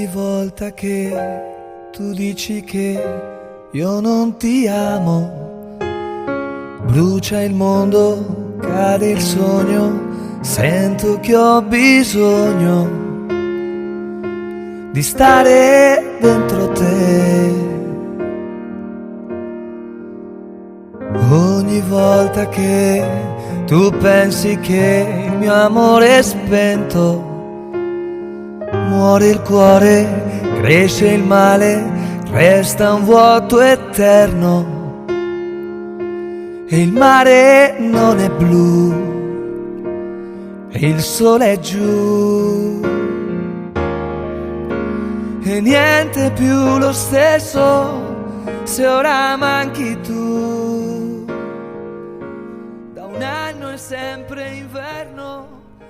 Ogni volta che tu dici che io non ti amo, brucia il mondo, cade il sogno, sento che ho bisogno di stare dentro te. Ogni volta che tu pensi che il mio amore è spento, muore il cuore, cresce il male, resta un vuoto eterno e il mare non è blu e il sole è giù e niente è più lo stesso se ora manchi tu. Da un anno è sempre inverno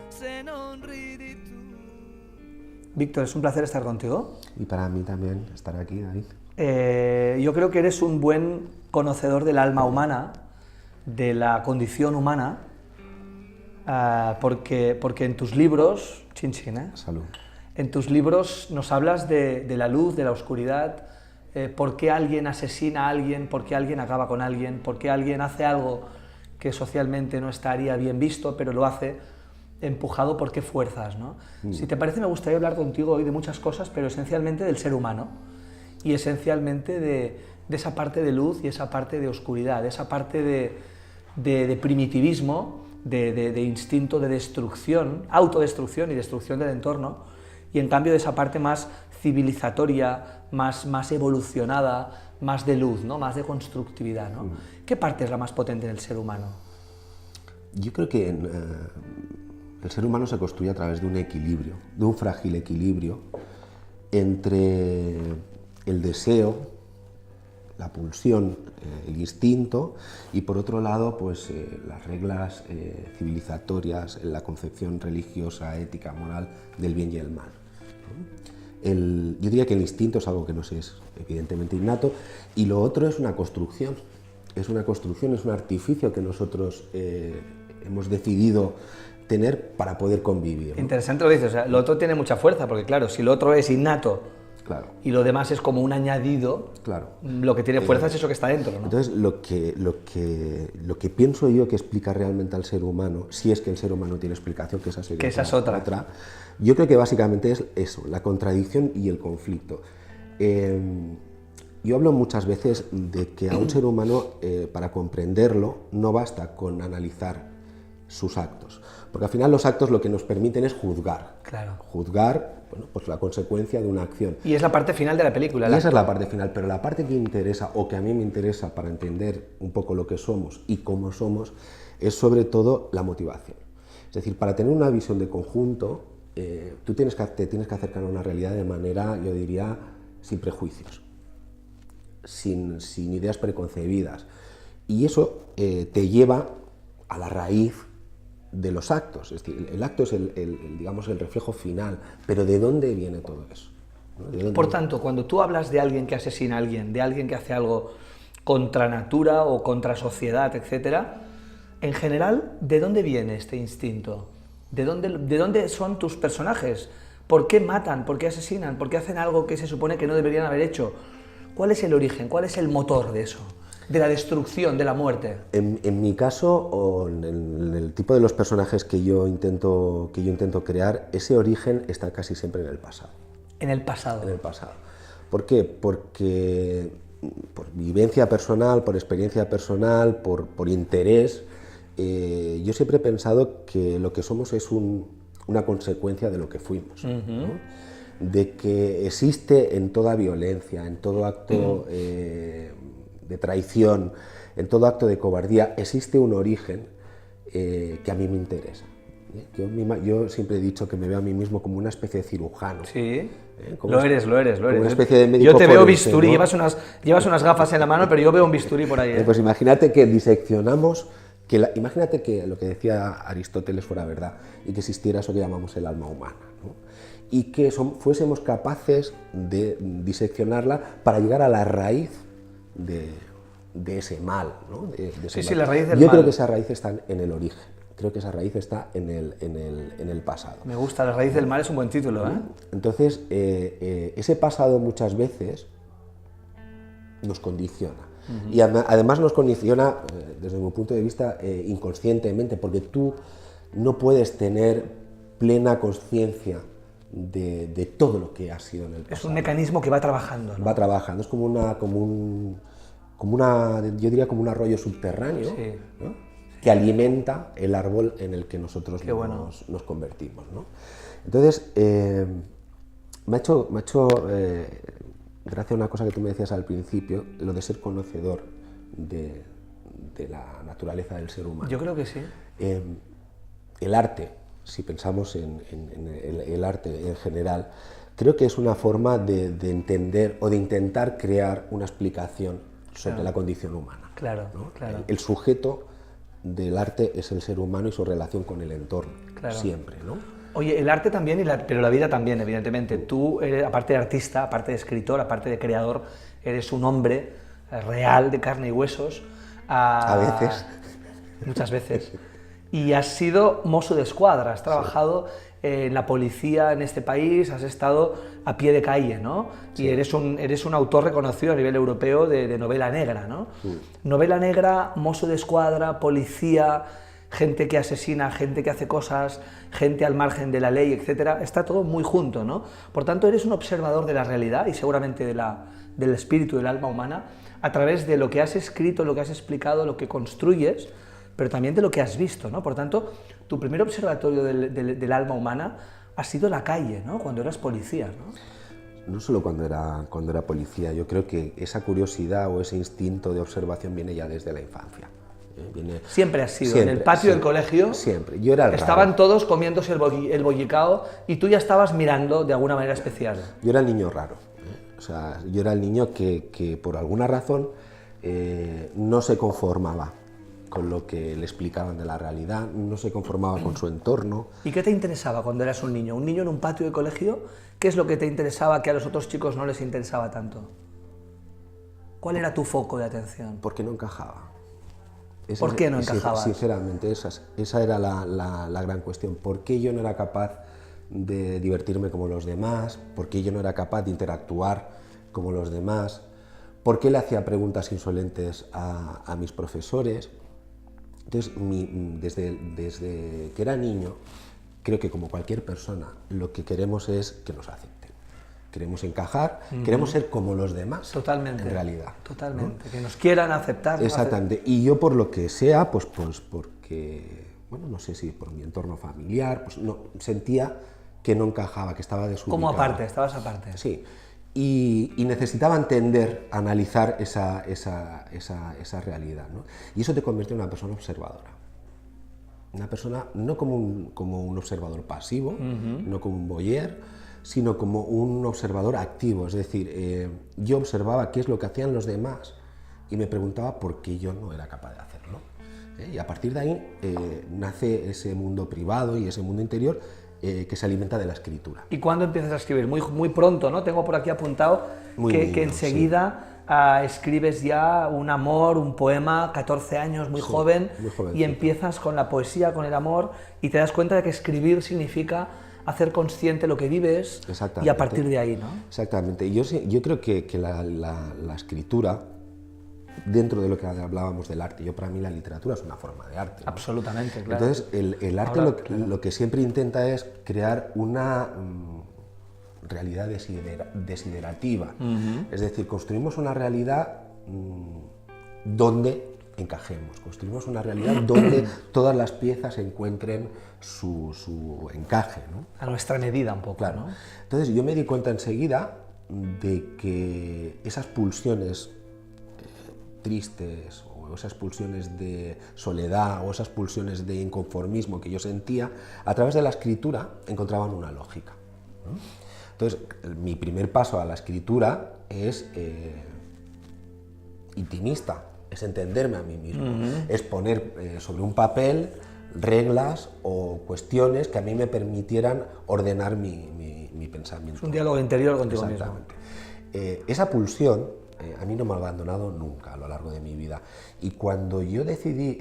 se non ridi tu. Víctor, es un placer estar contigo. Y para mí también estar aquí, David. Yo creo que eres un buen conocedor del alma humana, de la condición humana, porque en tus libros, chin chin, Salud. En tus libros nos hablas de la luz, de la oscuridad, por qué alguien asesina a alguien, por qué alguien acaba con alguien, por qué alguien hace algo que socialmente no estaría bien visto, pero lo hace empujado por qué fuerzas, ¿no? Si te parece, me gustaría hablar contigo hoy de muchas cosas, pero esencialmente del ser humano y esencialmente de esa parte de luz y esa parte de oscuridad, de esa parte de primitivismo, de instinto de destrucción, autodestrucción y destrucción del entorno, y en cambio de esa parte más civilizatoria, más evolucionada, más de luz, ¿no? Más de constructividad, ¿no? ¿Qué parte es la más potente en el ser humano? Yo creo que el ser humano se construye a través de un equilibrio, de un frágil equilibrio entre el deseo, la pulsión, el instinto y por otro lado pues las reglas civilizatorias, la concepción religiosa, ética, moral del bien y el mal, ¿no? Yo diría que el instinto es algo que nos es evidentemente innato y lo otro es una construcción, es un artificio que nosotros hemos decidido tener para poder convivir, ¿no? Interesante lo que dices, o sea, lo otro tiene mucha fuerza, porque claro, si lo otro es innato, claro, y lo demás es como un añadido, claro, lo que tiene fuerza es eso que está dentro, ¿no? Entonces, lo que pienso yo que explica realmente al ser humano, si es que el ser humano tiene explicación, que esa sería es otra, yo creo que básicamente es eso, la contradicción y el conflicto. Yo hablo muchas veces de que a un ser humano, para comprenderlo, no basta con analizar sus actos, porque al final los actos lo que nos permiten es juzgar. Claro. Juzgar, bueno, pues la consecuencia de una acción. Y es la parte final de la película. Y esa es la parte final, pero la parte que interesa, o que a mí me interesa para entender un poco lo que somos y cómo somos, es sobre todo la motivación. Es decir, para tener una visión de conjunto, tú te tienes que acercar a una realidad de manera, yo diría, sin prejuicios, sin ideas preconcebidas. Y eso te lleva a la raíz de los actos. Es decir, el acto es digamos, el reflejo final, pero ¿de dónde viene todo eso? ¿No? Por tanto, cuando tú hablas de alguien que asesina a alguien, de alguien que hace algo contra natura o contra sociedad, etcétera, en general, ¿de dónde viene este instinto? ¿De dónde son tus personajes? ¿Por qué matan? ¿Por qué asesinan? ¿Por qué hacen algo que se supone que no deberían haber hecho? ¿Cuál es el origen? ¿Cuál es el motor de eso? De la destrucción, de la muerte. En mi caso, o en el tipo de los personajes que yo intento crear, ese origen está casi siempre en el pasado. En el pasado. En el pasado. ¿Por qué? Porque por vivencia personal, por experiencia personal, por interés, yo siempre he pensado que lo que somos es una consecuencia de lo que fuimos, ¿no? De que existe en toda violencia, en todo acto de traición, en todo acto de cobardía, existe un origen que a mí me interesa. Yo siempre he dicho que me veo a mí mismo como una especie de cirujano. Sí, lo eres. Como una especie de médico yo te veo forense, bisturí, ¿no? llevas unas gafas en la mano, pero yo veo un bisturí por ahí. Pues imagínate que diseccionamos, imagínate que lo que decía Aristóteles fuera verdad y que existiera eso que llamamos el alma humana, ¿no? Y que fuésemos capaces de diseccionarla para llegar a la raíz de ese mal, ¿no? De ese mal. Sí, la raíz del Yo mal. creo que esa raíz está en el origen, creo que esa raíz está en el pasado. Me gusta, La raíz del mal es un buen título, ¿eh? Entonces, ese pasado muchas veces nos condiciona. Y además nos condiciona, desde mi punto de vista, inconscientemente, porque tú no puedes tener plena conciencia de todo lo que ha sido en el pasado. Es un mecanismo que va trabajando, ¿no? Va trabajando, es como yo diría como un arroyo subterráneo, Sí. ¿no? Que alimenta el árbol en el que nosotros nos convertimos, ¿no? Entonces, me ha hecho gracia una cosa que tú me decías al principio, lo de ser conocedor de la naturaleza del ser humano. Yo creo que sí. El arte, si pensamos en el arte en general, creo que es una forma de entender o de intentar crear una explicación sobre la condición humana. Claro, ¿no? claro. El sujeto del arte es el ser humano y su relación con el entorno, Claro. siempre, ¿no? Oye, el arte también, pero la vida también, evidentemente. Tú, eres, aparte de artista, aparte de escritor, aparte de creador, eres un hombre real, de carne y huesos. A veces. Muchas veces. Y has sido mosso d'esquadra, has trabajado en la policía en este país, has estado a pie de calle, ¿no? Sí. Y eres un autor reconocido a nivel europeo de novela negra, ¿no? Sí. Novela negra, mosso d'esquadra, policía, gente que asesina, gente que hace cosas, gente al margen de la ley, etcétera, está todo muy junto, ¿no? Por tanto, eres un observador de la realidad y seguramente del espíritu, del alma humana, a través de lo que has escrito, lo que has explicado, lo que construyes, pero también de lo que has visto, ¿no? Por tanto, tu primer observatorio del alma humana ha sido la calle, ¿no? Cuando eras policía, ¿no? No solo cuando era policía, yo creo que esa curiosidad o ese instinto de observación viene ya desde la infancia. Siempre has sido, siempre, en el patio del colegio, siempre. Yo era el estaban raro. Todos comiéndose el bollicao y tú ya estabas mirando de alguna manera especial. Yo era el niño raro, o sea, yo era el niño que por alguna razón no se conformaba con lo que le explicaban de la realidad, no se conformaba con su entorno. ¿Y qué te interesaba cuando eras un niño? ¿Un niño en un patio de colegio? ¿Qué es lo que te interesaba que a los otros chicos no les interesaba tanto? ¿Cuál era tu foco de atención? Porque no encajaba. ¿Por qué no encajabas? Sinceramente, esa era la gran cuestión. ¿Por qué yo no era capaz de divertirme como los demás? ¿Por qué yo no era capaz de interactuar como los demás? ¿Por qué le hacía preguntas insolentes a mis profesores? Entonces, desde que era niño, creo que como cualquier persona, lo que queremos es que nos acepten. Queremos encajar, queremos ser como los demás. Totalmente. En realidad. Totalmente. ¿No? Que nos quieran aceptar. Exactamente. Y yo, por lo que sea, pues porque, bueno, no sé si por mi entorno familiar, pues no, sentía que no encajaba, que estaba desubicado. Como aparte, estabas aparte. Sí. Y necesitaba entender, analizar esa realidad, ¿no? Y eso te convierte en una persona observadora. Una persona no como un observador pasivo, no como un voyeur, sino como un observador activo. Es decir, yo observaba qué es lo que hacían los demás y me preguntaba por qué yo no era capaz de hacerlo. Y a partir de ahí nace ese mundo privado y ese mundo interior que se alimenta de la escritura. ¿Y cuándo empiezas a escribir? Muy pronto, ¿no? Tengo por aquí apuntado que enseguida escribes ya un amor, un poema, 14 años, muy joven, y empiezas con la poesía, con el amor, y te das cuenta de que escribir significa hacer consciente lo que vives y a partir de ahí, ¿no? Exactamente. Y yo creo que la escritura, dentro de lo que hablábamos del arte, para mí la literatura es una forma de arte, ¿no? Absolutamente, claro. Entonces, el arte lo que siempre intenta es crear una realidad desiderativa. Es decir, construimos una realidad donde encajemos, construimos una realidad donde todas las piezas encuentren su encaje, ¿no? A nuestra medida un poco, claro, ¿no? Entonces yo me di cuenta enseguida de que esas pulsiones tristes o esas pulsiones de soledad o esas pulsiones de inconformismo que yo sentía, a través de la escritura encontraban una lógica, ¿no? Entonces, mi primer paso a la escritura es intimista, es entenderme a mí mismo, es poner sobre un papel reglas o cuestiones que a mí me permitieran ordenar mi pensamiento. Es un diálogo interior contigo mismo. Exactamente. Esa pulsión a mí no me ha abandonado nunca a lo largo de mi vida. Y cuando yo decidí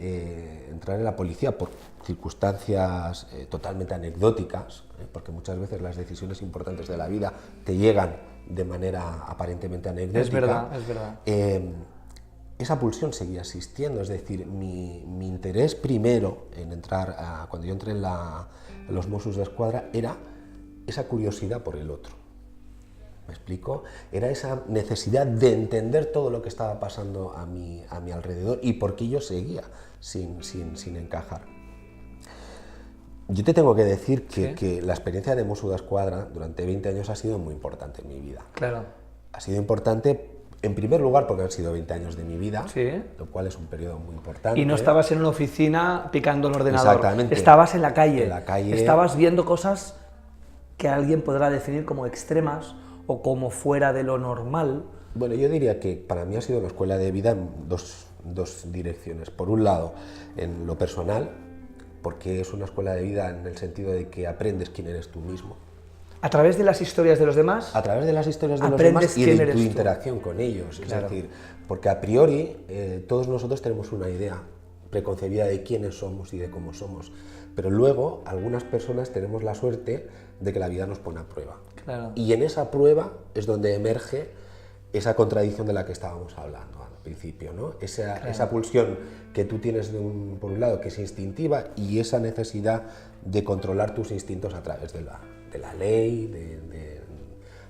entrar en la policía por circunstancias totalmente anecdóticas, porque muchas veces las decisiones importantes de la vida te llegan de manera aparentemente anecdótica. Es verdad, es verdad. Esa pulsión seguía existiendo, es decir, mi interés primero en entrar, cuando yo entré en los Mossos d'Esquadra, era esa curiosidad por el otro. ¿Me explico? Era esa necesidad de entender todo lo que estaba pasando a mi alrededor y por qué yo seguía sin encajar. Yo te tengo que decir que la experiencia de Mossos d'Esquadra durante 20 años ha sido muy importante en mi vida. Claro. Ha sido importante, en primer lugar, porque han sido 20 años de mi vida, Sí. lo cual es un periodo muy importante. Y no estabas en una oficina picando el ordenador. Exactamente. Estabas en la calle. En la calle. Estabas viendo cosas que alguien podrá definir como extremas o como fuera de lo normal. Bueno, yo diría que para mí ha sido una escuela de vida en dos direcciones. Por un lado, en lo personal, porque es una escuela de vida en el sentido de que aprendes quién eres tú mismo. A través de las historias de los demás. A través de las historias de los aprendes demás y quién de eres tu tú. interacción con ellos. Claro. Es decir, porque a priori todos nosotros tenemos una idea preconcebida de quiénes somos y de cómo somos. Pero luego algunas personas tenemos la suerte de que la vida nos pone a prueba. Claro. Y en esa prueba es donde emerge esa contradicción de la que estábamos hablando al principio, ¿no? Esa pulsión que tú tienes por un lado que es instintiva y esa necesidad de controlar tus instintos a través de la ley,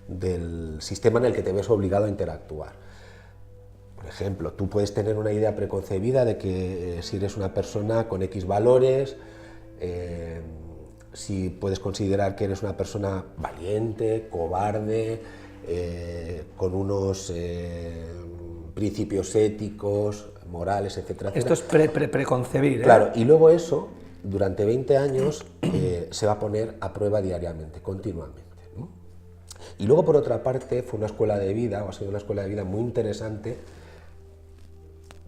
del sistema en el que te ves obligado a interactuar. Por ejemplo, tú puedes tener una idea preconcebida de que si eres una persona con X valores, si puedes considerar que eres una persona valiente, cobarde, con unos principios éticos, morales, etcétera. Esto es preconcebir. Claro, y luego eso, durante 20 años, se va a poner a prueba diariamente, continuamente, ¿no? Y luego, por otra parte, fue una escuela de vida, o ha sido una escuela de vida muy interesante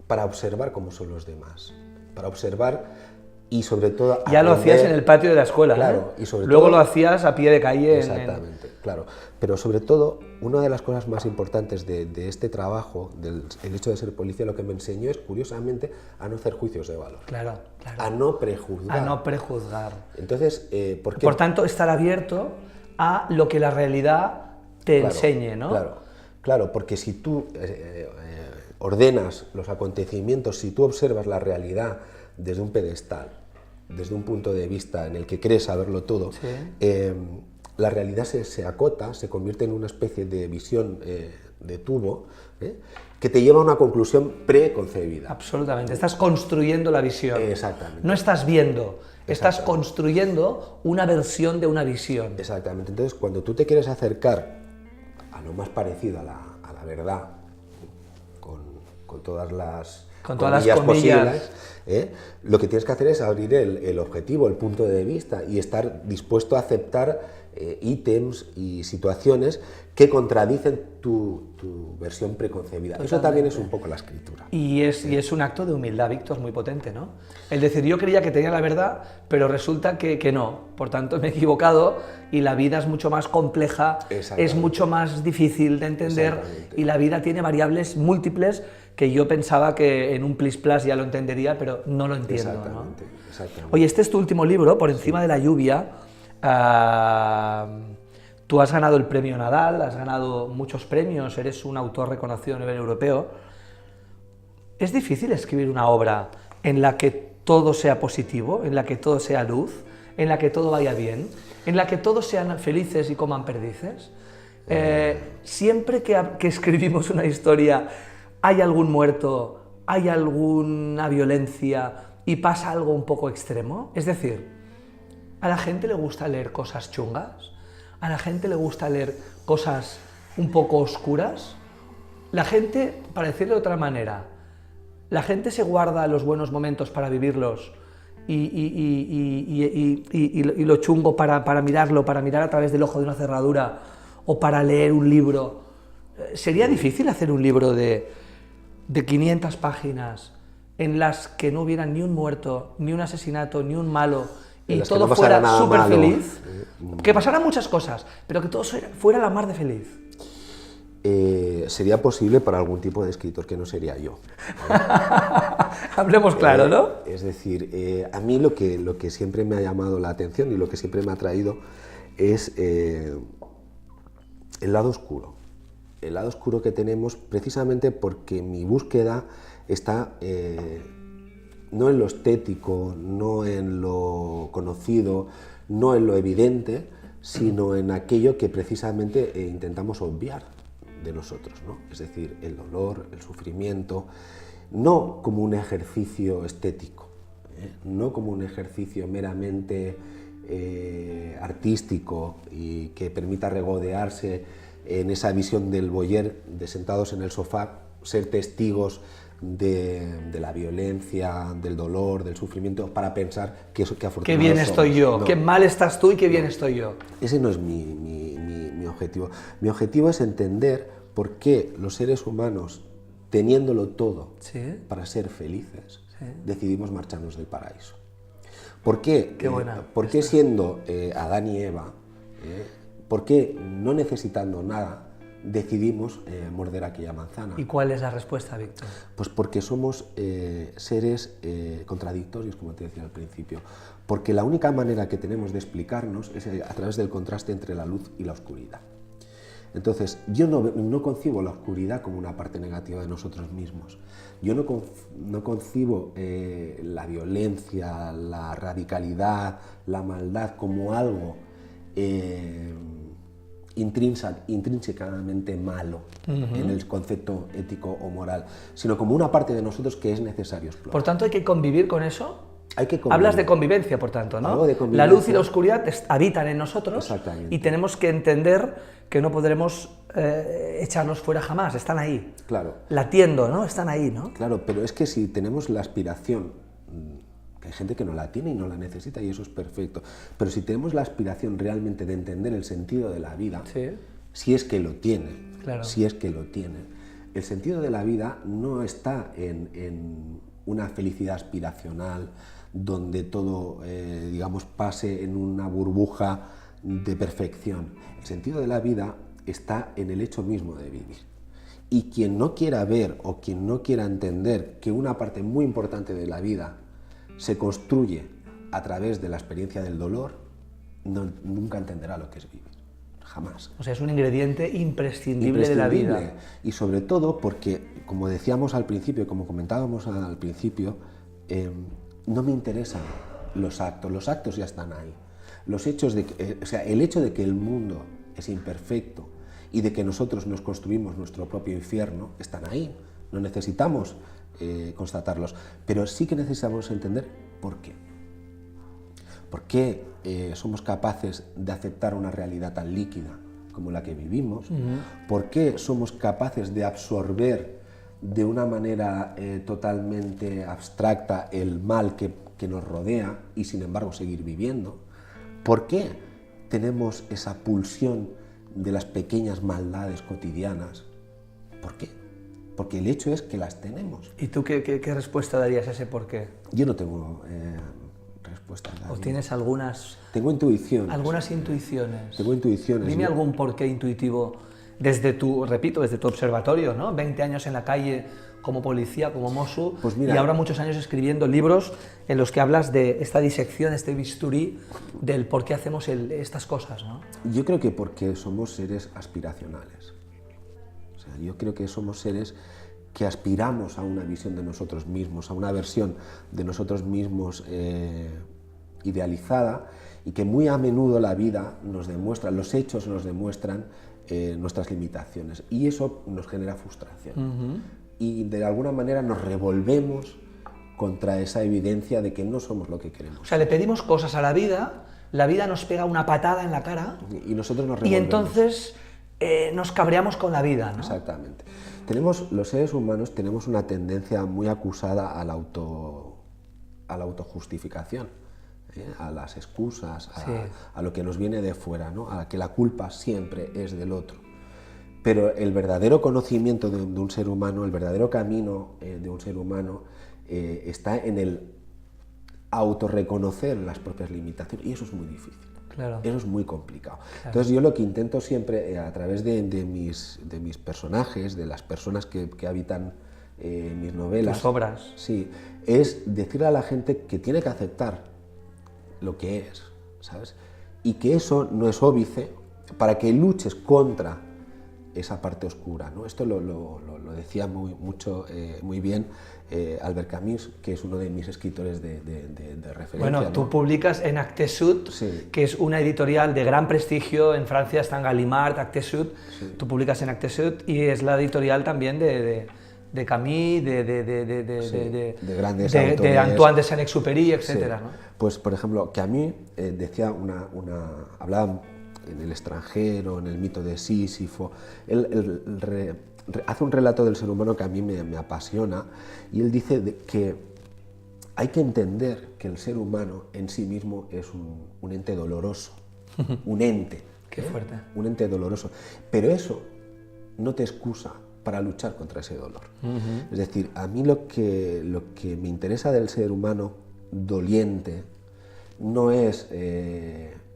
para observar cómo son los demás, para observar y sobre todo Ya aprender. lo hacías en el patio de la escuela, claro, ¿eh? Y sobre luego todo, lo hacías a pie de calle. Exactamente, claro. Pero sobre todo, una de las cosas más importantes de este trabajo, el hecho de ser policía, lo que me enseñó es, curiosamente, a no hacer juicios de valor. Claro, claro. A no prejuzgar. A no prejuzgar. Entonces, ¿por qué? Por tanto, estar abierto a lo que la realidad te Claro, enseñe, ¿no? Claro, porque si tú ordenas los acontecimientos, si tú observas la realidad desde un pedestal, desde un punto de vista en el que crees saberlo todo, Sí. La realidad se acota, se convierte en una especie de visión de tubo, que te lleva a una conclusión preconcebida. Absolutamente. Estás construyendo la visión. Exactamente. No estás viendo, estás Exactamente. construyendo una versión de una visión. Exactamente. Entonces, cuando tú te quieres acercar a lo más parecido a la verdad, con todas las comillas. posibles, lo que tienes que hacer es abrir el objetivo, el punto de vista y estar dispuesto a aceptar ítems y situaciones que contradicen tu versión preconcebida. Totalmente. Eso también es un poco la escritura. Y es un acto de humildad, Víctor, muy potente, ¿no? El decir, yo creía que tenía la verdad, pero resulta que no. Por tanto, me he equivocado y la vida es mucho más compleja, es mucho más difícil de entender y la vida tiene variables múltiples que yo pensaba que en un plis plas ya lo entendería, pero no lo entiendo, Exactamente, ¿no? exactamente. Oye, este es tu último libro, Por encima de la lluvia. Tú has ganado el premio Nadal, has ganado muchos premios, eres un autor reconocido a nivel europeo. ¿Es difícil escribir una obra en la que todo sea positivo, en la que todo sea luz, en la que todo vaya bien, en la que todos sean felices y coman perdices? Siempre que escribimos una historia hay algún muerto, hay alguna violencia y pasa algo un poco extremo. Es decir, ¿a la gente le gusta leer cosas chungas? ¿A la gente le gusta leer cosas un poco oscuras? La gente, para decirlo de otra manera, la gente se guarda los buenos momentos para vivirlos y lo chungo para mirarlo, para mirar a través del ojo de una cerradura o para leer un libro. ¿Sería difícil hacer un libro de 500 páginas en las que no hubiera ni un muerto, ni un asesinato, ni un malo y todo no fuera nada súper malo. feliz? Que pasaran muchas cosas, pero que todo fuera la mar de feliz. sería posible para algún tipo de escritor que no sería yo. Hablemos claro, ¿no? Es decir, a mí lo que siempre me ha llamado la atención y lo que siempre me ha atraído es el lado oscuro. El lado oscuro que tenemos, precisamente porque mi búsqueda está no en lo estético, no en lo conocido, no en lo evidente, sino en aquello que precisamente intentamos obviar de nosotros, ¿no? Es decir, el dolor, el sufrimiento, no como un ejercicio estético, no como un ejercicio meramente artístico y que permita regodearse en esa visión del voyeur de sentados en el sofá, ser testigos de la violencia, del dolor, del sufrimiento, para pensar que afortunados qué bien estoy somos. yo, No. qué mal estás tú y qué bien estoy yo. Ese no es mi objetivo. Mi objetivo es entender por qué los seres humanos, teniéndolo todo Sí. para ser felices, Sí. decidimos marcharnos del paraíso. ¿Por qué? Qué buena. ¿Por qué siendo Adán y Eva, por qué no necesitando nada, decidimos morder aquella manzana? ¿Y cuál es la respuesta, Víctor? Pues porque somos seres contradictorios, como te decía al principio. Porque la única manera que tenemos de explicarnos es a través del contraste entre la luz y la oscuridad. Entonces, yo no concibo la oscuridad como una parte negativa de nosotros mismos. Yo no concibo la violencia, la radicalidad, la maldad como algo intrínsecamente malo en el concepto ético o moral, sino como una parte de nosotros que es necesario explorar. Por tanto, hay que convivir con eso. Hay que convivir. Hablas de convivencia, por tanto, ¿no? Algo de La convivencia. luz y la oscuridad habitan en nosotros. Exactamente. Y tenemos que entender que no podremos echarlos fuera jamás, están ahí. Claro. Latiendo, ¿no? Están ahí, ¿no? Claro, pero es que si tenemos la aspiración, que hay gente que no la tiene y no la necesita y eso es perfecto, pero si tenemos la aspiración realmente de entender el sentido de la vida, Sí. si es que lo tiene, Claro. si es que lo tiene, el sentido de la vida no está en una felicidad aspiracional donde todo, digamos, pase en una burbuja de perfección. El sentido de la vida está en el hecho mismo de vivir. Y quien no quiera ver o quien no quiera entender que una parte muy importante de la vida se construye a través de la experiencia del dolor, nunca entenderá lo que es vivir. Jamás. O sea, es un ingrediente imprescindible de la vida. Y sobre todo porque, como decíamos al principio, como comentábamos al principio, no me interesan los actos ya están ahí. Los hechos o sea, el hecho de que el mundo es imperfecto y de que nosotros nos construimos nuestro propio infierno están ahí. No necesitamos constatarlos, pero sí que necesitamos entender por qué. ¿Por qué somos capaces de aceptar una realidad tan líquida como la que vivimos? ¿Por qué somos capaces de absorber de una manera totalmente abstracta el mal que nos rodea y sin embargo seguir viviendo? ¿Por qué tenemos esa pulsión de las pequeñas maldades cotidianas? ¿Por qué? Porque el hecho es que las tenemos. ¿Y tú qué respuesta darías a ese por qué? Yo no tengo respuestas. ¿O tienes algunas Tengo intuiciones. Algunas intuiciones? Tengo intuiciones. Dime algún porqué intuitivo desde tu, repito, desde tu observatorio, ¿no? 20 años en la calle como policía, como Mosu, Pues mira, y ahora muchos años escribiendo libros en los que hablas de esta disección, este bisturí del por qué hacemos estas cosas, ¿no? Yo creo que porque somos seres aspiracionales. O sea, yo creo que somos seres que aspiramos a una visión de nosotros mismos, a una versión de nosotros mismos idealizada, y que muy a menudo la vida nos demuestra, los hechos nos demuestran nuestras limitaciones, y eso nos genera frustración. Y de alguna manera nos revolvemos contra esa evidencia de que no somos lo que queremos. O sea, le pedimos cosas a la vida nos pega una patada en la cara Y nosotros nos revolvemos. y entonces nos cabreamos con la vida, ¿no? Exactamente. Los seres humanos tenemos una tendencia muy acusada a la autojustificación, a las excusas, a lo que nos viene de fuera, ¿no? A que la culpa siempre es del otro. Pero el verdadero conocimiento de un ser humano, el verdadero camino de un ser humano está en el autorreconocer las propias limitaciones, y eso es muy difícil. Claro. Eso es muy complicado. Claro. Entonces yo lo que intento siempre, a través de mis personajes, de las personas que habitan mis novelas, tus obras, sí, es decirle a la gente que tiene que aceptar lo que es, ¿sabes? Y que eso no es óbice para que luches contra esa parte oscura, ¿no? Esto lo decía muy bien Albert Camus, que es uno de mis escritores de referencia. Bueno, ¿no? tú publicas en Actes Sud, sí. que es una editorial de gran prestigio, en Francia están Gallimard, Actes Sud, sí. Tú publicas en Actes Sud y es la editorial también de Camus, de grandes de autores, Antoine de Saint-Exupéry, etcétera, sí. ¿no? Pues, por ejemplo, Camus decía hablaba en El extranjero, en el mito de Sísifo, hace un relato del ser humano que a mí me apasiona, y él dice que hay que entender que el ser humano en sí mismo es un ente doloroso, un ente. Qué fuerte. Un ente doloroso. Pero eso no te excusa para luchar contra ese dolor. Es decir, a mí lo que me interesa del ser humano doliente no es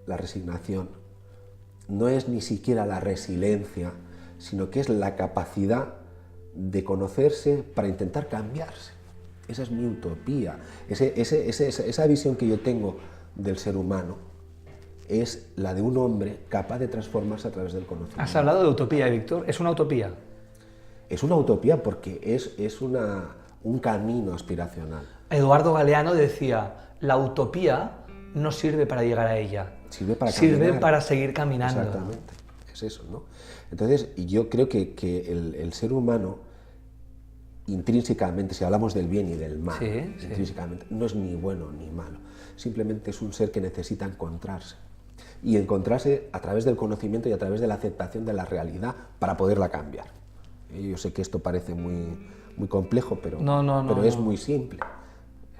la resignación, no es ni siquiera la resiliencia, sino que es la capacidad de conocerse para intentar cambiarse. Esa es mi utopía. Esa visión que yo tengo del ser humano es la de un hombre capaz de transformarse a través del conocimiento. Has hablado de utopía, Víctor. ¿Es una utopía? Es una utopía porque es un camino aspiracional. Eduardo Galeano decía, la utopía no sirve para llegar a ella, sirve para seguir caminando. Exactamente, es eso, ¿no? Entonces, yo creo que el ser humano, intrínsecamente, si hablamos del bien y del mal, intrínsecamente, no es ni bueno ni malo, simplemente es un ser que necesita encontrarse. Y encontrarse a través del conocimiento y a través de la aceptación de la realidad para poderla cambiar. Yo sé que esto parece muy complejo, pero es muy simple.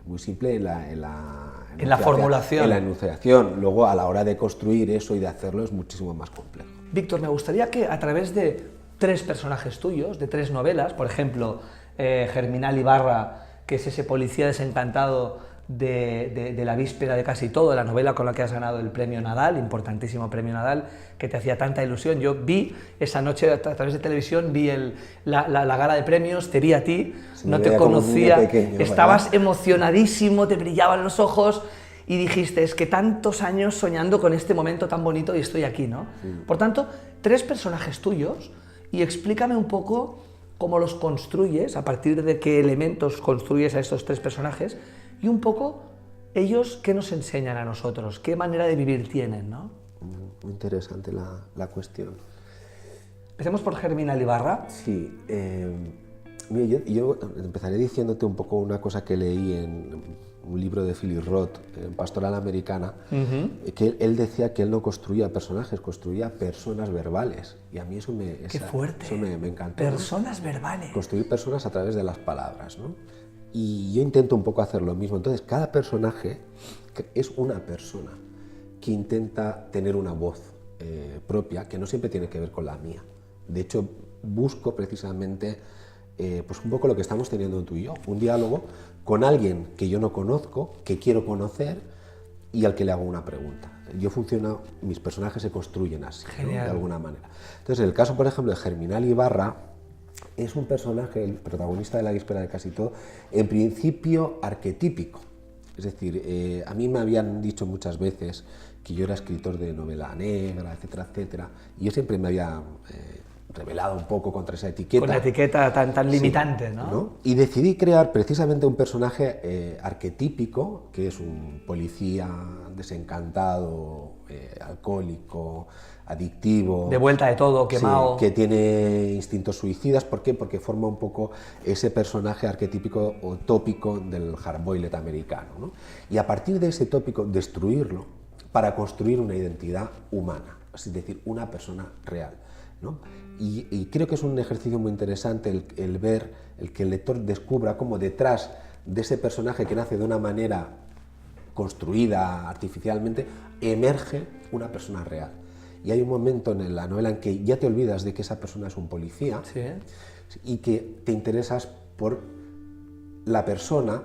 Muy simple en la formulación. En la enunciación. Luego, a la hora de construir eso y de hacerlo, es muchísimo más complejo. Víctor, me gustaría que a través de 3 personajes tuyos, de 3 novelas, por ejemplo, Germinal Ibarra, que es ese policía desencantado de la víspera de casi todo, la novela con la que has ganado el premio Nadal, importantísimo premio Nadal, que te hacía tanta ilusión. Yo vi esa noche a través de televisión, vi la gala de premios, te vi a ti, no te conocía, pequeño, estabas ¿verdad? Emocionadísimo, te brillaban los ojos y dijiste, es que tantos años soñando con este momento tan bonito y estoy aquí, ¿no? Sí. Por tanto, 3 personajes tuyos y explícame un poco cómo los construyes, a partir de qué elementos construyes a estos 3 personajes y un poco ellos qué nos enseñan a nosotros, qué manera de vivir tienen, ¿no? Muy interesante la cuestión. Empecemos por Germinal Ibarra. Sí, mira, yo empezaré diciéndote un poco una cosa que leí en un libro de Philip Roth, en Pastoral Americana, que él decía que él no construía personajes, construía personas verbales. Y a mí eso me encantó. Personas verbales. Construir personas a través de las palabras, ¿no? Y yo intento un poco hacer lo mismo. Entonces, cada personaje es una persona que intenta tener una voz propia, que no siempre tiene que ver con la mía. De hecho, busco precisamente pues un poco lo que estamos teniendo tú y yo, un diálogo con alguien que yo no conozco, que quiero conocer y al que le hago una pregunta. Mis personajes se construyen así, ¿no? De alguna manera. Entonces, en el caso, por ejemplo, de Germinal Ibarra, es un personaje, el protagonista de La víspera de casi todo, en principio arquetípico. Es decir, a mí me habían dicho muchas veces que yo era escritor de novela negra, etcétera, etcétera, y yo siempre me había rebelado un poco contra esa etiqueta. Con la etiqueta tan limitante, sí, ¿no? Y decidí crear precisamente un personaje arquetípico, que es un policía desencantado, alcohólico, adictivo. De vuelta de todo, quemado. Sí, que tiene instintos suicidas. ¿Por qué? Porque forma un poco ese personaje arquetípico o tópico del hardboiled americano, ¿no? Y a partir de ese tópico, destruirlo para construir una identidad humana, es decir, una persona real, ¿no? Y creo que es un ejercicio muy interesante el ver, el que el lector descubra cómo detrás de ese personaje que nace de una manera construida artificialmente, emerge una persona real. Y hay un momento en la novela en que ya te olvidas de que esa persona es un policía, sí, y que te interesas por la persona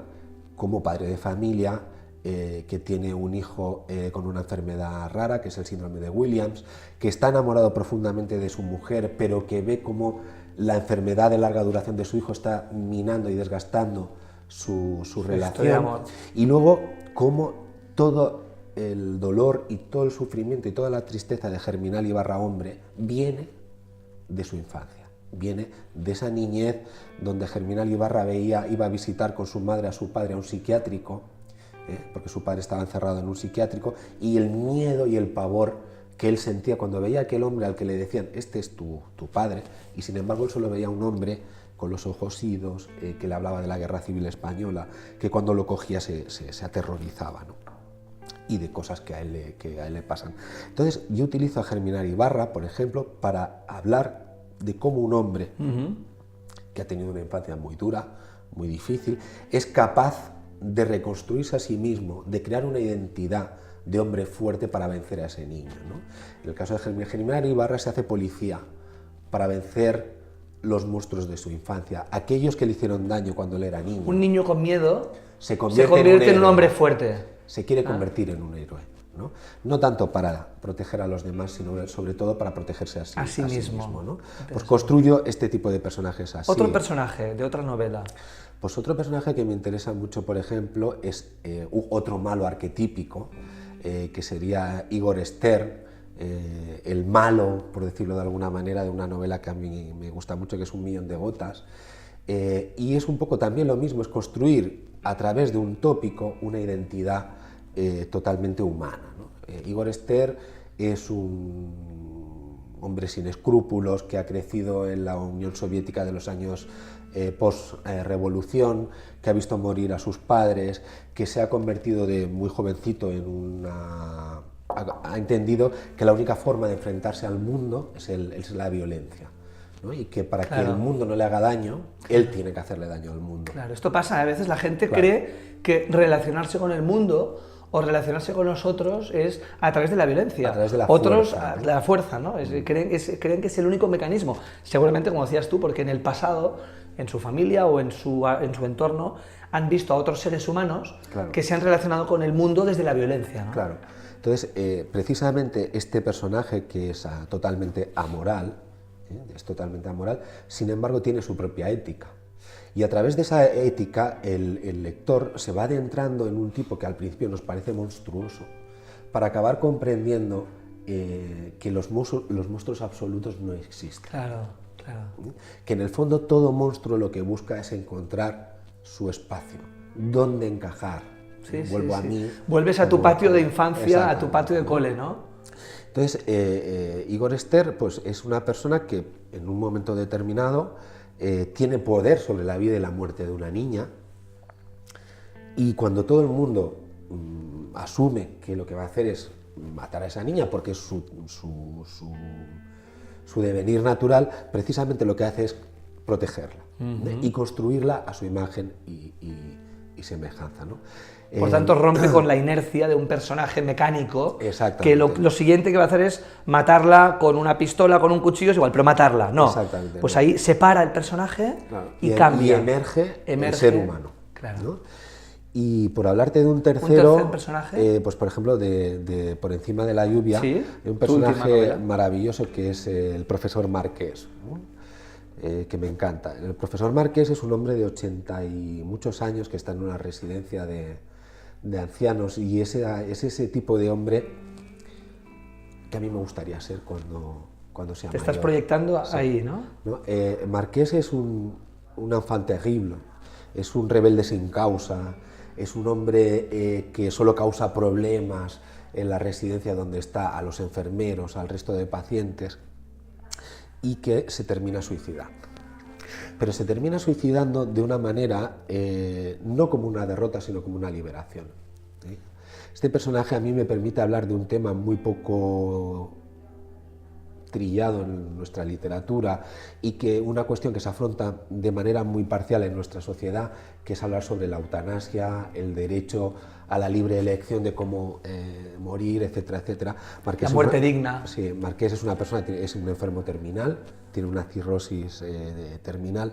como padre de familia, que tiene un hijo con una enfermedad rara, que es el síndrome de Williams, que está enamorado profundamente de su mujer, pero que ve cómo la enfermedad de larga duración de su hijo está minando y desgastando su relación. Y luego cómo todo el dolor y todo el sufrimiento y toda la tristeza de Germinal Ibarra hombre viene de su infancia, viene de esa niñez donde Germinal Ibarra iba a visitar con su madre a su padre a un psiquiátrico, porque su padre estaba encerrado en un psiquiátrico, y el miedo y el pavor que él sentía cuando veía a aquel hombre al que le decían este es tu padre, y sin embargo él solo veía a un hombre con los ojos idos, que le hablaba de la Guerra Civil Española, que cuando lo cogía se aterrorizaba, ¿no? Y de cosas que a él le pasan. Entonces yo utilizo a Germinal Ibarra, por ejemplo, para hablar de cómo un hombre que ha tenido una infancia muy dura, muy difícil, es capaz de reconstruirse a sí mismo, de crear una identidad de hombre fuerte para vencer a ese niño, ¿no? En el caso de Germinal Ibarra se hace policía para vencer los monstruos de su infancia, aquellos que le hicieron daño cuando él era niño. Un niño con miedo se convierte en un hombre fuerte. Se quiere convertir en un héroe, ¿no? No tanto para proteger a los demás, sino sobre todo para protegerse a sí mismo, ¿no? Pues construyo este tipo de personajes así. Otro personaje de otra novela. Pues otro personaje que me interesa mucho, por ejemplo, es otro malo arquetípico, que sería Igor Stern, el malo, por decirlo de alguna manera, de una novela que a mí me gusta mucho, que es Un millón de gotas. Y es un poco también lo mismo, es construir a través de un tópico una identidad totalmente humana, ¿no? Igor Stern es un hombre sin escrúpulos que ha crecido en la Unión Soviética de los años post-revolución, que ha visto morir a sus padres, que se ha convertido de muy jovencito en ha entendido que la única forma de enfrentarse al mundo es la violencia, ¿no? Y que para que el mundo no le haga daño, él tiene que hacerle daño al mundo. Claro, esto pasa, a veces la gente cree que relacionarse con el mundo o relacionarse con nosotros es a través de la violencia. A través de la Otros, fuerza, ¿no? la fuerza, ¿no? Creen que es el único mecanismo. Seguramente, como decías tú, porque en el pasado, en su familia o en su entorno, han visto a otros seres humanos que se han relacionado con el mundo desde la violencia, ¿no? Claro. Entonces, precisamente este personaje que es totalmente amoral, sin embargo tiene su propia ética. Y a través de esa ética el lector se va adentrando en un tipo que al principio nos parece monstruoso, para acabar comprendiendo que los monstruos absolutos no existen. Claro, claro. Que en el fondo todo monstruo lo que busca es encontrar su espacio, dónde encajar. Vuelvo a mí. Vuelves a tu patio de infancia, a tu patio de cole, ¿no? Entonces, Igor Stern pues, es una persona que en un momento determinado tiene poder sobre la vida y la muerte de una niña, y cuando todo el mundo asume que lo que va a hacer es matar a esa niña porque es su devenir natural, precisamente lo que hace es protegerla y construirla a su imagen y semejanza, ¿no? Por tanto, rompe con la inercia de un personaje mecánico que lo siguiente que va a hacer es matarla con una pistola, con un cuchillo, es igual, pero matarla, no. Pues ahí separa el personaje y cambia. Y emerge el ser humano. Claro. ¿no? Y por hablarte de un tercer personaje, pues por ejemplo, de Por encima de la lluvia, ¿sí? Un personaje maravilloso que es el profesor Marqués, ¿no? Que me encanta. El profesor Marqués es un hombre de 80 y muchos años que está en una residencia de ancianos, y es ese tipo de hombre que a mí me gustaría ser cuando sea mayor. Te estás proyectando ahí, ¿no? Marqués es un enfant terrible, es un rebelde sin causa, es un hombre que solo causa problemas en la residencia donde está, a los enfermeros, al resto de pacientes, y que se termina suicidando. Pero se termina suicidando de una manera, no como una derrota, sino como una liberación. Este personaje a mí me permite hablar de un tema muy poco trillado en nuestra literatura, y que una cuestión que se afronta de manera muy parcial en nuestra sociedad, que es hablar sobre la eutanasia, el derecho a la libre elección de cómo morir, etcétera, etcétera. La muerte digna. Sí, Marqués es una persona, es un enfermo terminal, tiene una cirrosis terminal,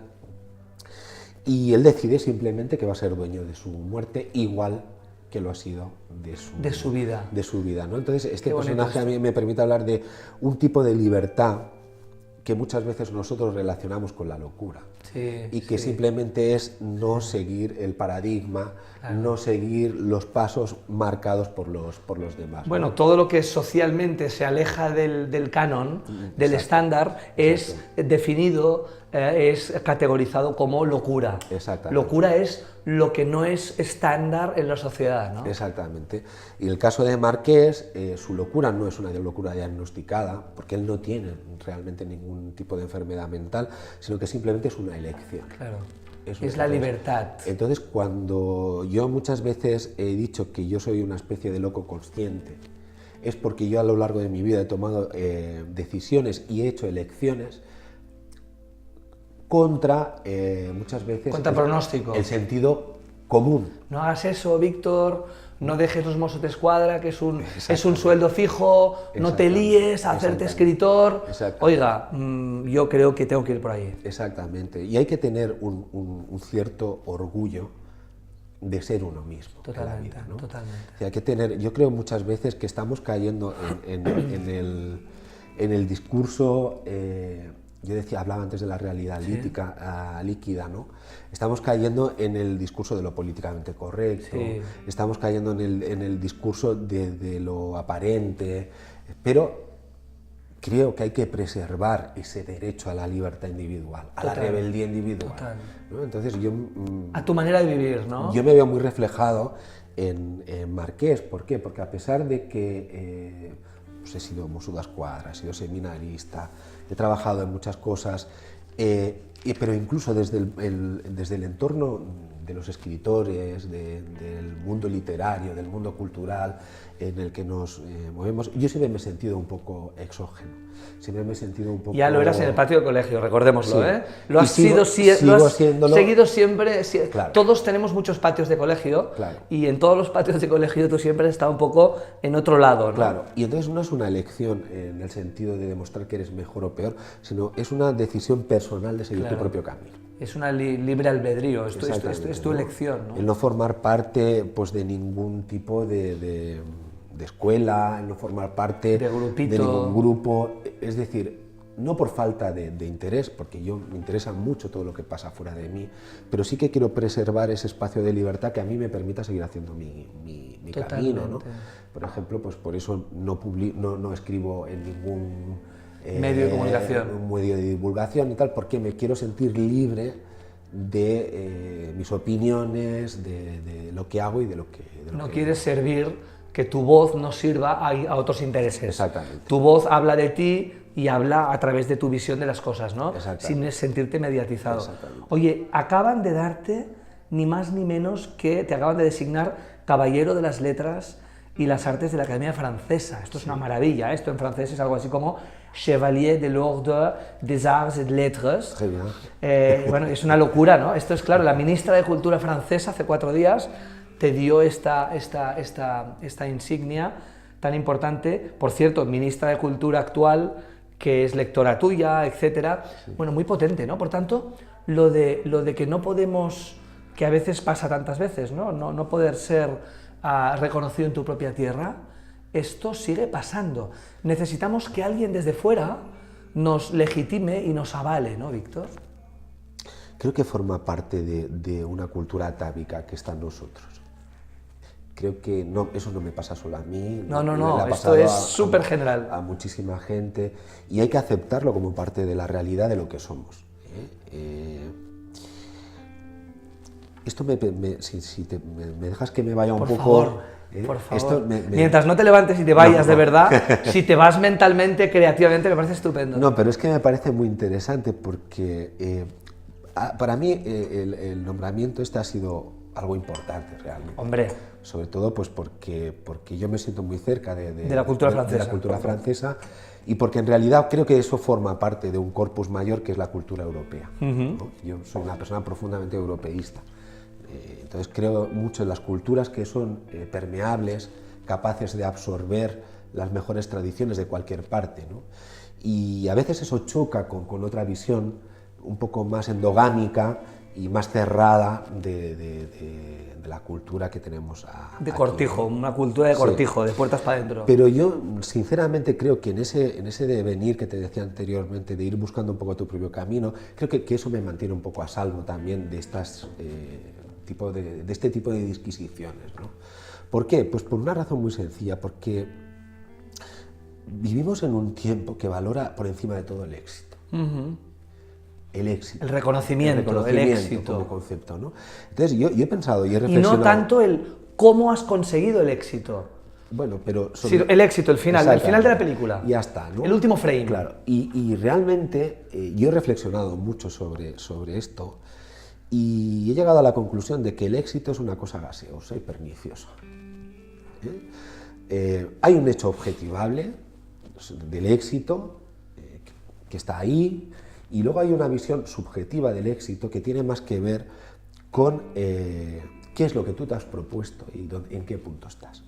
y él decide simplemente que va a ser dueño de su muerte, igual que lo ha sido de su vida. De su vida, ¿no? Entonces, este Qué bonito personaje a mí me permite hablar de un tipo de libertad que muchas veces nosotros relacionamos con la locura. Sí, y que simplemente es no seguir el paradigma, no seguir los pasos marcados por los demás. Bueno, todo lo que socialmente se aleja del canon, del estándar, es definido, es categorizado como locura. Locura es lo que no es estándar en la sociedad, ¿no? Exactamente. Y el caso de Marqués, su locura no es una locura diagnosticada, porque él no tiene realmente ningún tipo de enfermedad mental, sino que simplemente es una elección. Claro. Es la libertad. Entonces, cuando yo muchas veces he dicho que yo soy una especie de loco consciente, es porque yo a lo largo de mi vida he tomado decisiones y he hecho elecciones contra, muchas veces, contra pronóstico. El sentido común. No hagas eso, Víctor, no dejes los Mossos d'Esquadra, que es un sueldo fijo, no te líes a hacerte escritor. Oiga, yo creo que tengo que ir por ahí. Exactamente, y hay que tener un cierto orgullo de ser uno mismo. Totalmente, en la vida, ¿no? totalmente. O sea, hay que tener, yo creo muchas veces que estamos cayendo en el discurso, yo hablaba antes de la realidad líquida, ¿no? Estamos cayendo en el discurso de lo políticamente correcto, estamos cayendo en el discurso de lo aparente, pero creo que hay que preservar ese derecho a la libertad individual, a la rebeldía individual, ¿no? Entonces yo... a tu manera de vivir, ¿no? Yo me veo muy reflejado en Marqués. ¿Por qué? Porque a pesar de que pues he sido Mossos d'Esquadra, he sido seminarista, he trabajado en muchas cosas, pero incluso desde el entorno de los escritores, del mundo literario, del mundo cultural en el que nos movemos, yo siempre me he sentido un poco exógeno, siempre me he sentido un poco... Ya lo eras en el patio del colegio, recordémoslo, ¿eh? Lo has sigo seguido siempre, claro. Todos tenemos muchos patios de colegio, y en todos los patios de colegio tú siempre has estado un poco en otro lado, ¿no? Claro, y entonces no es una elección en el sentido de demostrar que eres mejor o peor, sino es una decisión personal de seguir tu propio camino. Es una libre albedrío, es tu elección, ¿no? El no formar parte, pues, de ningún tipo de escuela, el no formar parte de ningún grupo, es decir, no por falta de interés, porque me interesa mucho todo lo que pasa fuera de mí, pero sí que quiero preservar ese espacio de libertad que a mí me permita seguir haciendo mi camino, ¿no? Por ejemplo, pues por eso no escribo en ningún medio de comunicación, un medio de divulgación y tal, porque me quiero sentir libre de mis opiniones, de lo que hago y de lo que... No quieres servir, que tu voz no sirva a otros intereses. Exactamente. Tu voz habla de ti y habla a través de tu visión de las cosas, ¿no? Sin sentirte mediatizado. Oye, acaban de darte ni más ni menos que te acaban de designar Caballero de las Letras y las Artes de la Academia Francesa. Esto es una maravilla, ¿eh? Esto en francés es algo así como Chevalier de l'Ordre des Arts et des Lettres. Bueno, es una locura, ¿no? Esto es claro, la ministra de Cultura francesa hace 4 días te dio esta insignia tan importante. Por cierto, ministra de Cultura actual, que es lectora tuya, etcétera. Bueno, muy potente, ¿no? Por tanto, lo de que no podemos, que a veces pasa tantas veces, ¿no? No poder ser reconocido en tu propia tierra, esto sigue pasando. Necesitamos que alguien desde fuera nos legitime y nos avale, ¿no, Víctor? Creo que forma parte de una cultura atávica que está en nosotros. Creo que eso no me pasa solo a mí. No, esto es súper general. A muchísima gente, y hay que aceptarlo como parte de la realidad de lo que somos. Esto me dejas que me vaya un poco... Por favor. Mientras no te levantes y te vayas de verdad, si te vas mentalmente, creativamente, me parece estupendo. No, pero es que me parece muy interesante porque para mí el nombramiento ha sido algo importante realmente. Hombre. Sobre todo pues porque yo me siento muy cerca de la cultura francesa. De la cultura francesa, y porque en realidad creo que eso forma parte de un corpus mayor que es la cultura europea, ¿no? Yo soy una persona profundamente europeísta. Entonces creo mucho en las culturas que son permeables, capaces de absorber las mejores tradiciones de cualquier parte, ¿no? Y a veces eso choca con otra visión un poco más endogámica y más cerrada de la cultura que tenemos de aquí, cortijo, ¿no? una cultura de Sí. cortijo, de puertas para adentro. Pero yo sinceramente creo que en ese devenir que te decía anteriormente, de ir buscando un poco tu propio camino, creo que eso me mantiene un poco a salvo también de este tipo de disquisiciones, ¿no? ¿Por qué? Pues por una razón muy sencilla, porque vivimos en un tiempo que valora por encima de todo el éxito. El éxito. El reconocimiento, el éxito. Como concepto, ¿no? Entonces yo he pensado y he Y reflexionado... no tanto el cómo has conseguido el éxito. Bueno, pero... Sí, el éxito, el final de la película. Ya está, ¿no? El último frame. Claro, y realmente yo he reflexionado mucho sobre esto y he llegado a la conclusión de que el éxito es una cosa gaseosa y perniciosa. Hay un hecho objetivable del éxito que está ahí, y luego hay una visión subjetiva del éxito que tiene más que ver con qué es lo que tú te has propuesto y en qué punto estás.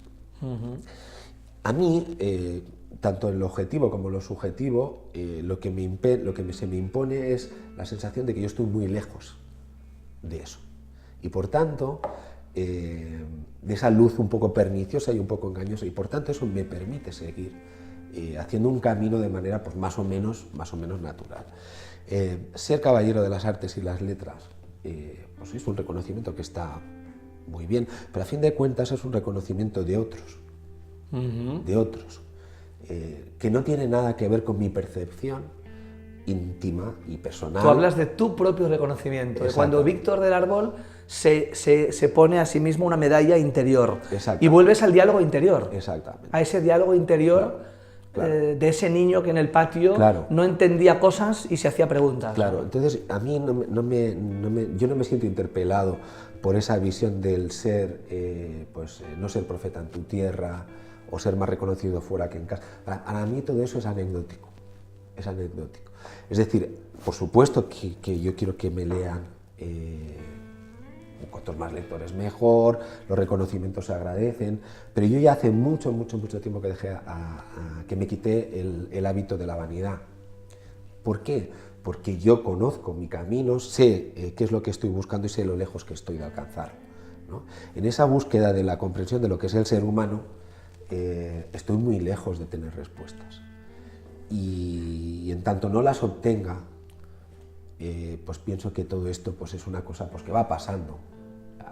A mí, tanto en lo objetivo como en lo subjetivo, lo que se me impone es la sensación de que yo estoy muy lejos de eso. Y por tanto, de esa luz un poco perniciosa y un poco engañosa, y por tanto eso me permite seguir haciendo un camino de manera pues, más o menos natural. Ser caballero de las artes y las letras pues es un reconocimiento que está muy bien, pero a fin de cuentas es un reconocimiento de otros, que no tiene nada que ver con mi percepción íntima y personal. Tú hablas de tu propio reconocimiento, de cuando Víctor del Árbol se pone a sí mismo una medalla interior. Y vuelves al diálogo interior. Exactamente. A ese diálogo interior. Claro. De ese niño que en el patio no entendía cosas y se hacía preguntas. Claro, entonces a mí yo no me siento interpelado por esa visión del ser, no ser profeta en tu tierra o ser más reconocido fuera que en casa. Para mí todo eso es anecdótico, Es decir, por supuesto que yo quiero que me lean, cuantos más lectores mejor, los reconocimientos se agradecen, pero yo ya hace mucho tiempo que dejé que me quité el hábito de la vanidad. ¿Por qué? Porque yo conozco mi camino, sé qué es lo que estoy buscando y sé lo lejos que estoy de alcanzar, ¿no? En esa búsqueda de la comprensión de lo que es el ser humano, estoy muy lejos de tener respuestas. Y en tanto no las obtenga, pues pienso que todo esto pues es una cosa pues que va pasando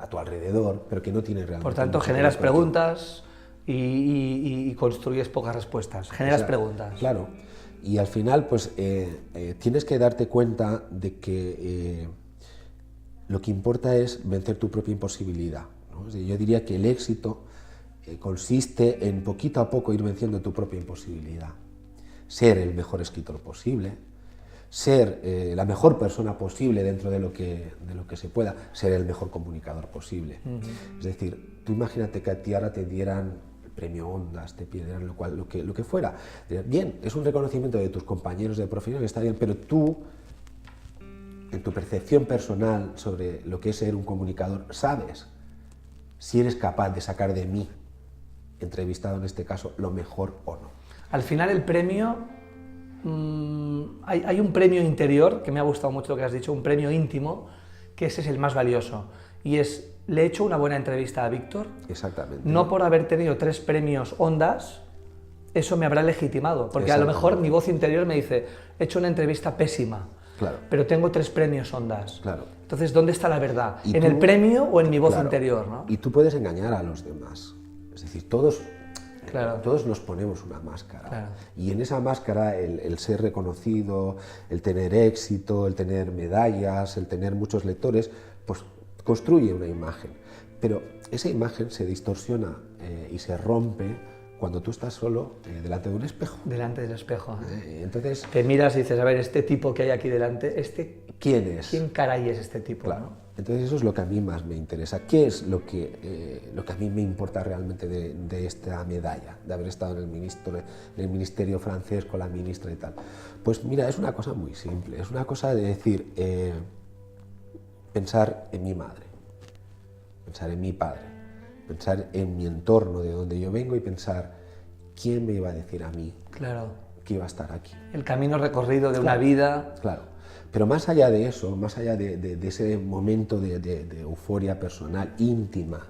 a tu alrededor, pero que no tiene realmente... Por tanto, generas preguntas y construyes pocas respuestas. Generas preguntas. Claro. Y al final, pues, tienes que darte cuenta de que lo que importa es vencer tu propia imposibilidad, ¿no? O sea, yo diría que el éxito consiste en poquito a poco ir venciendo tu propia imposibilidad. Ser el mejor escritor posible, ser la mejor persona posible dentro de lo que se pueda, ser el mejor comunicador posible. Es decir, tú imagínate que a ti ahora te dieran el premio Ondas, te pidieran lo que fuera. Bien, es un reconocimiento de tus compañeros de profesión, está bien, pero tú, en tu percepción personal sobre lo que es ser un comunicador, sabes si eres capaz de sacar de mí, entrevistado en este caso, lo mejor o no. Al final el premio... hay un premio interior, que me ha gustado mucho lo que has dicho, un premio íntimo, que ese es el más valioso. Y es, le he hecho una buena entrevista a Víctor. Exactamente. No por haber tenido 3 premios Ondas, eso me habrá legitimado. Porque a lo mejor mi voz interior me dice, he hecho una entrevista pésima, pero tengo 3 premios Ondas. Claro. Entonces, ¿dónde está la verdad? ¿En el premio o en mi voz interior, ¿no? Y tú puedes engañar a los demás. Es decir, todos nos ponemos una máscara, y en esa máscara el ser reconocido, el tener éxito, el tener medallas, el tener muchos lectores, pues construye una imagen, pero esa imagen se distorsiona y se rompe cuando tú estás solo delante de un espejo. Delante del espejo. Entonces te miras y dices, a ver, este tipo que hay aquí delante, ¿quién es? ¿Quién caray es este tipo? Claro. ¿No? Entonces eso es lo que a mí más me interesa. ¿Qué es lo que a mí me importa realmente de esta medalla, de haber estado en el ministerio francés con la ministra y tal? Pues mira, es una cosa muy simple, es una cosa de decir, pensar en mi madre, pensar en mi padre, pensar en mi entorno, de donde yo vengo, y pensar quién me iba a decir a mí que iba a estar aquí. El camino recorrido de una vida. Claro. Pero más allá de eso, más allá de ese momento de euforia personal, íntima,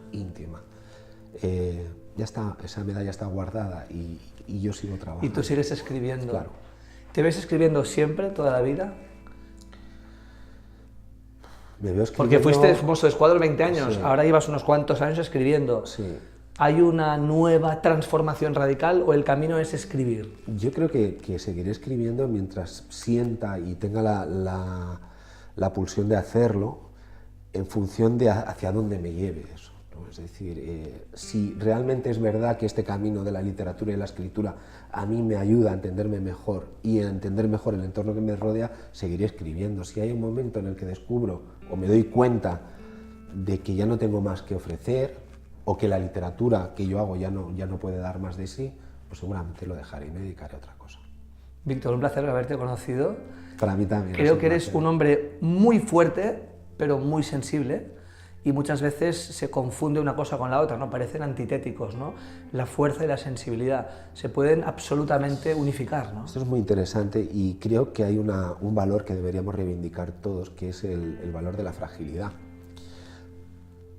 ya está, esa medalla está guardada y yo sigo trabajando. Y tú sigues escribiendo. Claro. ¿Te ves escribiendo siempre, toda la vida? Me veo Porque escribiendo... fuiste mozo de escuadra 20 años, Sí. ahora llevas unos cuantos años escribiendo. Sí. ¿Hay una nueva transformación radical o el camino es escribir? Yo creo que seguiré escribiendo mientras sienta y tenga la pulsión de hacerlo en función de hacia dónde me lleve eso, ¿no? Es decir, si realmente es verdad que este camino de la literatura y la escritura a mí me ayuda a entenderme mejor y a entender mejor el entorno que me rodea, seguiré escribiendo. Si hay un momento en el que descubro o me doy cuenta de que ya no tengo más que ofrecer, o que la literatura que yo hago ya no puede dar más de sí, pues seguramente lo dejaré y me dedicaré a otra cosa. Víctor, un placer haberte conocido. Para mí también. Creo que eres un hombre muy fuerte, pero muy sensible, y muchas veces se confunde una cosa con la otra, ¿no? Parecen antitéticos, ¿no? La fuerza y la sensibilidad se pueden absolutamente unificar, ¿no? Esto es muy interesante y creo que hay un valor que deberíamos reivindicar todos, que es el valor de la fragilidad.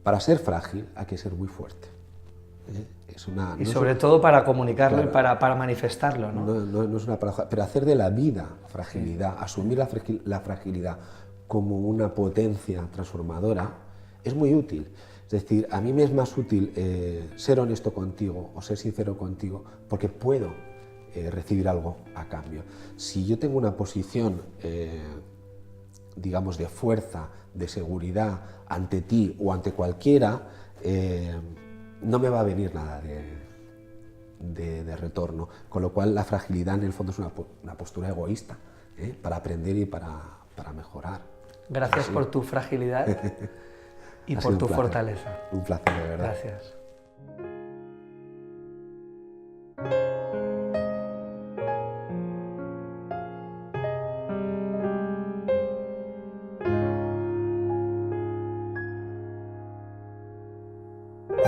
Para ser frágil hay que ser muy fuerte. Y sobre todo para comunicarlo, claro, y para manifestarlo, ¿no? No es una paradoja, pero hacer de la vida fragilidad, asumir la fragilidad como una potencia transformadora es muy útil. Es decir, a mí me es más útil ser honesto contigo o ser sincero contigo porque puedo recibir algo a cambio. Si yo tengo una posición digamos, de fuerza, de seguridad ante ti o ante cualquiera, no me va a venir nada de retorno. Con lo cual, la fragilidad en el fondo es una postura egoísta, para aprender y para mejorar. Gracias por tu fragilidad y por tu fortaleza. Un placer, de verdad. Gracias.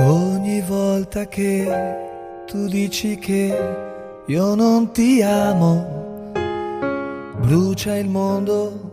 Ogni volta che tu dici che io non ti amo, brucia il mondo